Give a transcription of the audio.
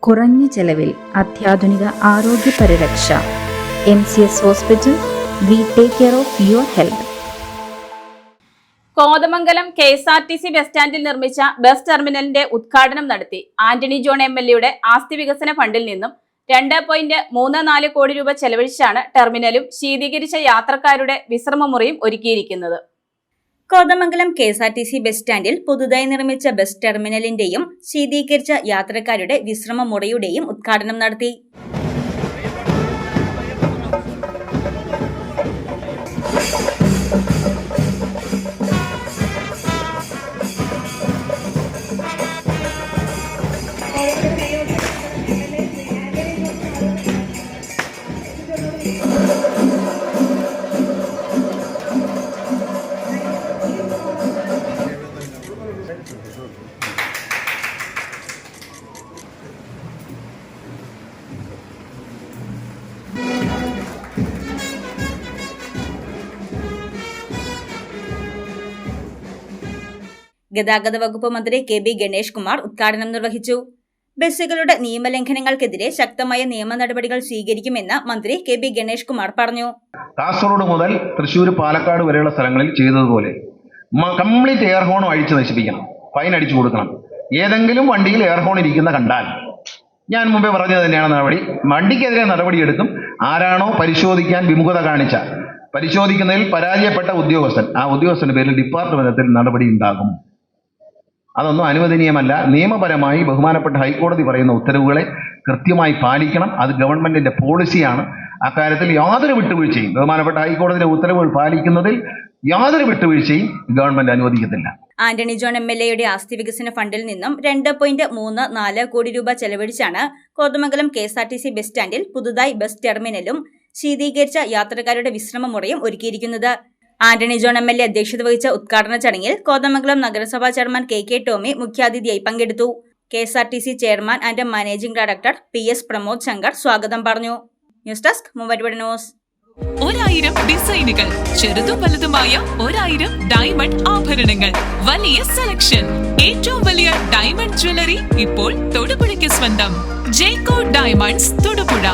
കുറഞ്ഞ ചെലവിൽ അത്യാധുനിക ആരോഗ്യ പരിരക്ഷ. MCS hospital, we take care of your health. Kothamangalam KSRTC bus സ്റ്റാൻഡിൽ നിർമ്മിച്ച ബസ് ടെർമിനലിന്റെ ഉദ്ഘാടനം നടത്തി. ആന്റണി ജോൺ MLAയുടെ ആസ്തി വികസന ഫണ്ടിൽ നിന്നും 2.34 കോടി രൂപ ചെലവഴിച്ചാണ് ടെർമിനലും ശീതീകരിച്ച യാത്രക്കാരുടെ വിശ്രമമുറിയും ഒരുക്കിയിരിക്കുന്നത്. കോതമംഗലം KSRTC ബസ് സ്റ്റാൻഡിൽ പുതുതായി നിർമ്മിച്ച ബസ് ടെർമിനലിന്റെയും ശീതീകരിച്ച യാത്രക്കാരുടെ വിശ്രമമുറിയുടെയും ഉദ്ഘാടനം നടത്തി. ഗതാഗത വകുപ്പ് മന്ത്രി KB ഗണേഷ് കുമാർ ഉദ്ഘാടനം നിർവഹിച്ചു. ബസ്സുകളുടെ നിയമലംഘനങ്ങൾക്കെതിരെ ശക്തമായ നിയമ നടപടികൾ സ്വീകരിക്കുമെന്ന് മന്ത്രി KB ഗണേഷ് കുമാർ പറഞ്ഞു. കാസർഗോഡ് മുതൽ തൃശ്ശൂർ, പാലക്കാട് വരെയുള്ള സ്ഥലങ്ങളിൽ ചെയ്തതുപോലെ കംപ്ലീറ്റ് എയർ ഹോൺ അഴിച്ച് നശിപ്പിക്കണം, ഫൈൻ അടിച്ചു കൊടുക്കണം. ഏതെങ്കിലും വണ്ടിയിൽ എയർ ഹോൺ ഇരിക്കുന്ന കണ്ടാൽ, ഞാൻ മുമ്പേ പറഞ്ഞത് തന്നെയാണ് നടപടി, വണ്ടിക്കെതിരെ നടപടിയെടുക്കും. ആരാണോ പരിശോധിക്കാൻ വിമുഖത കാണിച്ച, പരിശോധിക്കുന്നതിൽ പരാജയപ്പെട്ട ഉദ്യോഗസ്ഥൻ, ആ ഉദ്യോഗസ്ഥന്റെ പേരിൽ ഡിപ്പാർട്ട്മെന്റിൽ നടപടി ഉണ്ടാകും. അതൊന്നും അനുവദനീയമല്ല. നിയമപരമായി ബഹുമാനപ്പെട്ട ഹൈക്കോടതി പറയുന്ന ഉത്തരവുകളെ കൃത്യമായി പാലിക്കണം. അത് ഗവൺമെന്റിന്റെ പോളിസിയാണ്. അക്കാര്യത്തിൽ യാതൊരു വിട്ടുവീഴ്ചയും, ബഹുമാനപ്പെട്ട ഹൈക്കോടതിയുടെ ഉത്തരവുകൾ പാലിക്കുന്നതിൽ യാതൊരു വിട്ടുവീഴ്ചയും ഗവൺമെന്റ് അനുവദിക്കത്തില്ല. ആന്റണി ജോൺ MLAയുടെ ആസ്തി വികസന ഫണ്ടിൽ നിന്നും 2.34 കോടി രൂപ ചെലവഴിച്ചാണ് കോതമംഗലം KSRTC ബസ് സ്റ്റാൻഡിൽ പുതുതായി ബസ് ടെർമിനലും ശീതീകരിച്ച യാത്രക്കാരുടെ വിശ്രമമുറിയും ഒരുക്കിയിരിക്കുന്നത്. ആന്റണി ജോൺ MLA അധ്യക്ഷത വഹിച്ച ഉദ്ഘാടന ചടങ്ങിൽ കോതമംഗലം നഗരസഭാ ചെയർമാൻ KK ടോമി മുഖ്യാതിഥിയായി പങ്കെടുത്തു. KSRTC chairman and managing director PS Pramod Shankar സ്വാഗതം പറഞ്ഞു. News desk Muvattupuzha news. 1000 ഡിസൈനുകൾ, ചെറുതും വലുതുമായ 1000 ഡയമണ്ട് ആഭരണങ്ങൾ, വലിയ സെലക്ഷൻ, ഏറ്റവും വലിയ ഡയമണ്ട് ജ്വല്ലറി ഇപ്പോൾ തൊടുപുഴയ്ക്ക് സ്വന്തം. ജേക്കോ ഡയമണ്ട്സ് തൊടുപുഴ.